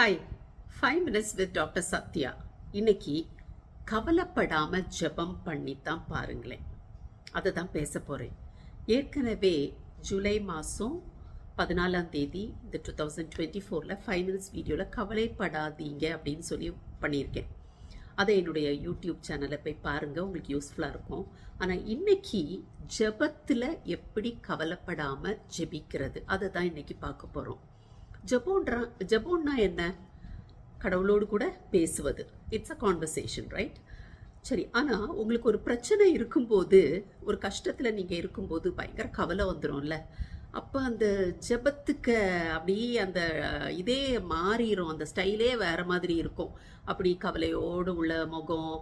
Hi 5 minutes with doctor Sathya. இன்னைக்கு கவலைப்படாம ஜெபம் பண்ணித்தான் பாருங்களேன், அதை தான் பேச போகிறேன். ஏற்கனவே ஜூலை மாதம் 14ஆம் தேதி இந்த 2024 5 minutes வீடியோவில் கவலைப்படாதீங்க அப்படின்னு சொல்லி பண்ணியிருக்கேன். அதை என்னுடைய யூடியூப் சேனலில் போய் பாருங்கள், உங்களுக்கு யூஸ்ஃபுல்லாக இருக்கும். ஆனால் இன்னைக்கு ஜெபத்தில் எப்படி கவலைப்படாமல் ஜெபிக்கிறது அதை தான் இன்னைக்கு பார்க்க போகிறோம். ஜெபம்னா என்ன? கடவுளோடு கூட பேசுவது. It's a conversation, right? சரி, ஆனால் உங்களுக்கு ஒரு பிரச்சனை இருக்கும்போது, ஒரு கஷ்டத்தில் நீங்கள் இருக்கும்போது பயங்கர கவலை வந்துடும்ல. அப்போ அந்த ஜெபத்துக்கு அப்படியே அந்த இதே மாறிடும், அந்த ஸ்டைலே வேறு மாதிரி இருக்கும். அப்படி கவலையோடு உள்ள முகம்,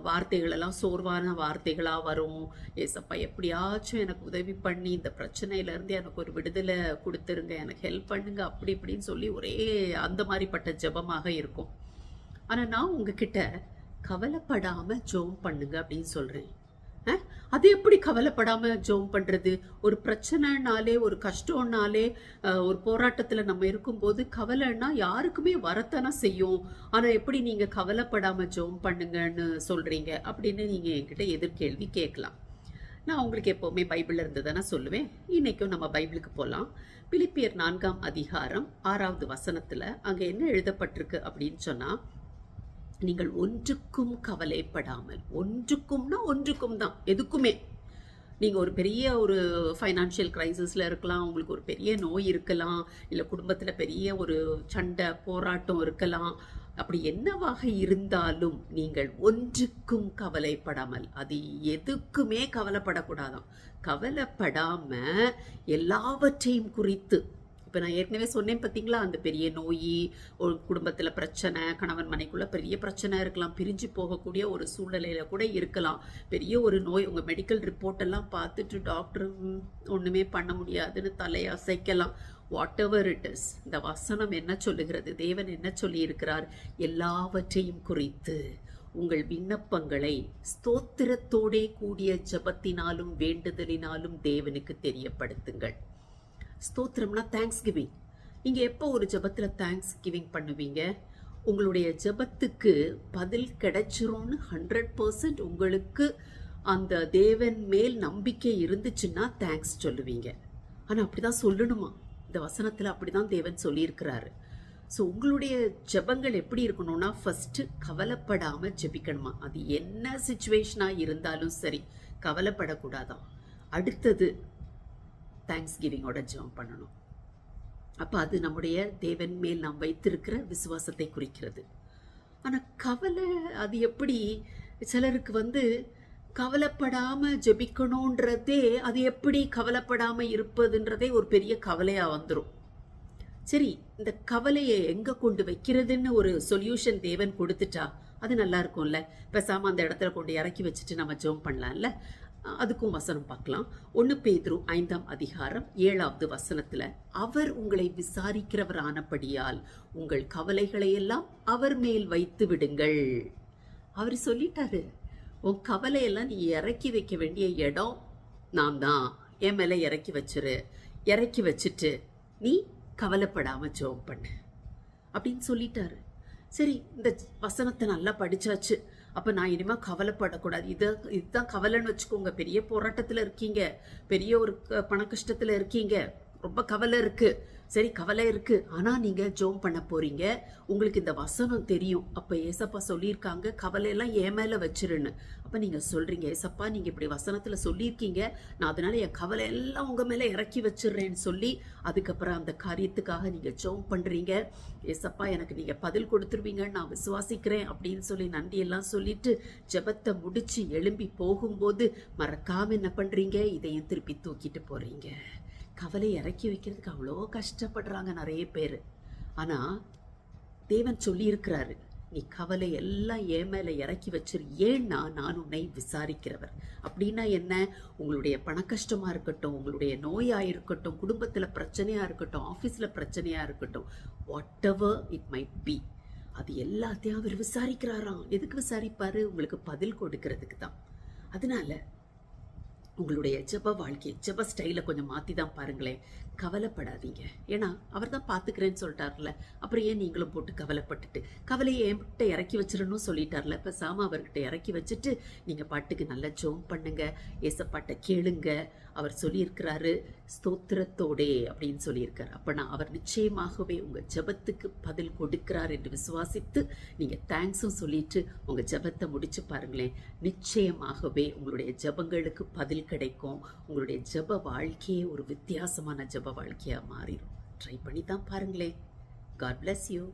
வார்த்தைகளெல்லாம் சோர்வான வார்த்தைகளாக வரும். ஏசப்பா எப்படியாச்சும் எனக்கு உதவி பண்ணி இந்த பிரச்சனையிலேருந்து எனக்கு ஒரு விடுதலை கொடுத்துருங்க, எனக்கு ஹெல்ப் பண்ணுங்க, அப்படி இப்படின்னு சொல்லி ஒரே அந்த மாதிரிப்பட்ட ஜெபமாக இருக்கும். ஆனால் நான் உங்ககிட்ட கவலைப்படாமல் ஜெபம் பண்ணுங்க அப்படின்னு சொல்கிறேன். அது எப்படி கவலைப்படாமல் ஜெபம் பண்ணுறது? ஒரு பிரச்சனைனாலே, ஒரு கஷ்டம்னாலே, ஒரு போராட்டத்தில் நம்ம இருக்கும்போது கவலைன்னா யாருக்குமே வரத்தானே செய்யும். ஆனால் எப்படி நீங்கள் கவலைப்படாமல் ஜெபம் பண்ணுங்கன்னு சொல்கிறீங்க அப்படின்னு நீங்கள் என்கிட்ட எதிர்கேள்வி கேட்கலாம். நான் உங்களுக்கு எப்போவுமே பைபிளில் இருந்து தானே சொல்லுவேன். இன்றைக்கும் நம்ம பைபிளுக்கு போகலாம். பிலிப்பியர் 4ஆம் அதிகாரம் 6வது வசனத்தில் அங்கே என்ன எழுதப்பட்டிருக்கு அப்படின்னு சொன்னால், நீங்கள் ஒன்றுக்கும் கவலைப்படாமல், ஒன்றுக்கும் தான், எதுக்குமே. நீங்கள் ஒரு பெரிய ஒரு ஃபைனான்ஷியல் க்ரைசிஸில் இருக்கலாம், உங்களுக்கு ஒரு பெரிய நோய் இருக்கலாம், இல்லை குடும்பத்தில் பெரிய ஒரு சண்டை போராட்டம் இருக்கலாம். அப்படி என்னவாக இருந்தாலும் நீங்கள் ஒன்றுக்கும் கவலைப்படாமல், அது எதுக்குமே கவலைப்படக்கூடாதான். கவலைப்படாமல் எல்லாவற்றையும் குறித்து, இப்போ நான் ஏற்கனவே சொன்னேன் பார்த்தீங்களா, அந்த பெரிய நோய், ஒரு குடும்பத்தில் பிரச்சனை, கணவன் மனைக்குள்ளே பெரிய பிரச்சனை இருக்கலாம், பிரிஞ்சு போகக்கூடிய ஒரு சூழ்நிலையில் கூட இருக்கலாம். பெரிய ஒரு நோய், உங்கள் மெடிக்கல் ரிப்போர்ட் எல்லாம் பார்த்துட்டு டாக்டர் ஒன்றுமே பண்ண முடியாதுன்னு தலையை அசைக்கலாம். வாட் எவர் இட் இஸ், இந்த வசனம் என்ன சொல்லுகிறது, தேவன் என்ன சொல்லி இருக்கிறார்? எல்லாவற்றையும் குறித்து உங்கள் விண்ணப்பங்களை ஸ்தோத்திரத்தோடே கூடிய ஜெபத்தினாலும் வேண்டுதலினாலும் தேவனுக்கு தெரியப்படுத்துங்கள். ஸ்தோத்திரம்னா தேங்க்ஸ் கிவிங். நீங்கள் எப்போ ஒரு ஜெபத்தில் தேங்க்ஸ் கிவிங் பண்ணுவீங்க? உங்களுடைய ஜெபத்துக்கு பதில் கிடைச்சிரும்னு 100% உங்களுக்கு அந்த தேவன் மேல் நம்பிக்கை இருந்துச்சுன்னா தேங்க்ஸ் சொல்லுவீங்க. ஆனால் அப்படி தான் சொல்லணுமா? இந்த வசனத்தில் அப்படி தான் தேவன் சொல்லியிருக்கிறாரு. ஸோ உங்களுடைய ஜெபங்கள் எப்படி இருக்கணும்னா, ஃபஸ்ட்டு கவலைப்படாமல் ஜெபிக்கணுமா. அது என்ன சிச்சுவேஷனாக இருந்தாலும் சரி, கவலைப்படக்கூடாதான். அடுத்தது தேங்க்ஸ் கிவிங்கோட ஜெபம் பண்ணணும். அப்போ அது நம்முடைய தேவன் மேல் நாம் வைத்திருக்கிற விசுவாசத்தை குறிக்கிறது. ஆனால் கவலை, அது எப்படி சிலருக்கு கவலைப்படாமல் ஜெபிக்கணுன்றதே, அது எப்படி கவலைப்படாமல் இருப்பதுன்றதே ஒரு பெரிய கவலையாக வந்துடும். சரி, இந்த கவலையை எங்கே கொண்டு வைக்கிறதுன்னு ஒரு சொல்யூஷன் தேவன் கொடுத்துட்டா அது நல்லா இருக்கும்ல. பேசாமல் அந்த இடத்துல கொண்டு இறக்கி வச்சுட்டு நம்ம ஜெபம் பண்ணலாம்ல. அதுக்கும் வசனம் பார்க்கலாம். 1 பேதுரு 5ஆம் அதிகாரம் 7வது வசனத்தில், அவர் உங்களை விசாரிக்கிறவர் ஆனபடியால் உங்கள் கவலைகளை எல்லாம் அவர் மேல் வைத்து விடுங்கள். அவர் சொல்லிட்டாரு, உன் கவலையெல்லாம் நீ இறக்கி வைக்க வேண்டிய இடம் நான் தான், என் மேலே இறக்கி வச்சிரு. இறக்கி வச்சுட்டு நீ கவலைப்படாமல் ஜெபம் பண்ணு அப்படின்னு சொல்லிட்டாரு. சரி, இந்த வசனத்தை நல்லா படிச்சாச்சு. அப்போ நான் இனிமேல் கவலைப்படக்கூடாது. இதுதான் கவலைன்னு வச்சுக்கோங்க. பெரிய போராட்டத்தில் இருக்கீங்க, பெரிய ஒரு பண கஷ்டத்தில் இருக்கீங்க, ரொம்ப கவலை இருக்குது. சரி, கவலை இருக்குது, ஆனால் நீங்கள் ஜெபம் பண்ண போகிறீங்க. உங்களுக்கு இந்த வசனம் தெரியும். அப்போ ஏசப்பா சொல்லியிருக்காங்க கவலையெல்லாம் என் மேலே வச்சிருன்னு. அப்போ நீங்கள் சொல்கிறீங்க, ஏசப்பா நீங்கள் இப்படி வசனத்தில் சொல்லியிருக்கீங்க, நான் அதனால் என் கவலை எல்லாம் உங்கள் மேலே இறக்கி வச்சிடுறேன்னு சொல்லி அதுக்கப்புறம் அந்த காரியத்துக்காக நீங்கள் ஜெபம் பண்ணுறீங்க. ஏசப்பா எனக்கு நீங்கள் பதில் கொடுத்துருவீங்கன்னு நான் விசுவாசிக்கிறேன் அப்படின்னு சொல்லி நன்றியெல்லாம் சொல்லிட்டு ஜெபத்தை முடித்து எழும்பி போகும்போது மறக்காமல் என்ன பண்ணுறீங்க? இதையும் திருப்பி தூக்கிட்டு போகிறீங்க. கவலை இறக்கி வைக்கிறதுக்கு அவ்வளோ கஷ்டப்படுறாங்க நிறைய பேர். ஆனால் தேவன் சொல்லியிருக்கிறாரு, நீ கவலை எல்லாம் என் மேலே இறக்கி வச்சிரு, ஏன்னா நான் உன்னை விசாரிக்கிறவர். அப்படின்னா என்ன? உங்களுடைய பண கஷ்டமாக இருக்கட்டும், உங்களுடைய நோயாக இருக்கட்டும், குடும்பத்தில் பிரச்சனையாக இருக்கட்டும், ஆஃபீஸில் பிரச்சனையாக இருக்கட்டும், what ever it might be, அது எல்லாத்தையும் அவர் விசாரிக்கிறாராம். எதுக்கு விசாரிப்பார்? உங்களுக்கு பதில் கொடுக்கறதுக்கு தான். அதனால உங்களுடைய ஜெப வாழ்க்கை, ஜெப ஸ்டைலை கொஞ்சம் மாற்றி தான் பாருங்களேன். கவலைப்படாதீங்க. ஏன்னா அவர் தான் பார்த்துக்கிறேன்னு சொல்லிட்டார்ல. அப்புறம் ஏன் நீங்களும் போட்டு கவலைப்பட்டுட்டு, கவலையை என்கிட்ட இறக்கி வச்சிடணும்னு சொல்லிட்டார்ல. பேசாம அவர்கிட்ட இறக்கி வச்சுட்டு நீங்கள் பாட்டுக்கு நல்லா ஜெபம் பண்ணுங்க, ஏசப்பாட்ட கேளுங்க. அவர் சொல்லியிருக்கிறாரு ஸ்தோத்திரத்தோடே அப்படின்னு சொல்லியிருக்காரு. அப்போனா அவர் நிச்சயமாகவே உங்கள் ஜெபத்துக்கு பதில் கொடுக்கிறார் என்று விசுவாசித்து நீங்கள் தேங்க்ஸும் சொல்லிட்டு உங்கள் ஜெபத்தை முடிச்சு பாருங்களேன். நிச்சயமாகவே உங்களுடைய ஜெபங்களுக்கு பதில் கிடைக்கும். உங்களுடைய ஜெப வாழ்க்கையே ஒரு வித்தியாசமான ஜெப வாழ்க்கையாக மாறிடும். ட்ரை பண்ணி தான் பாருங்களேன். God bless you.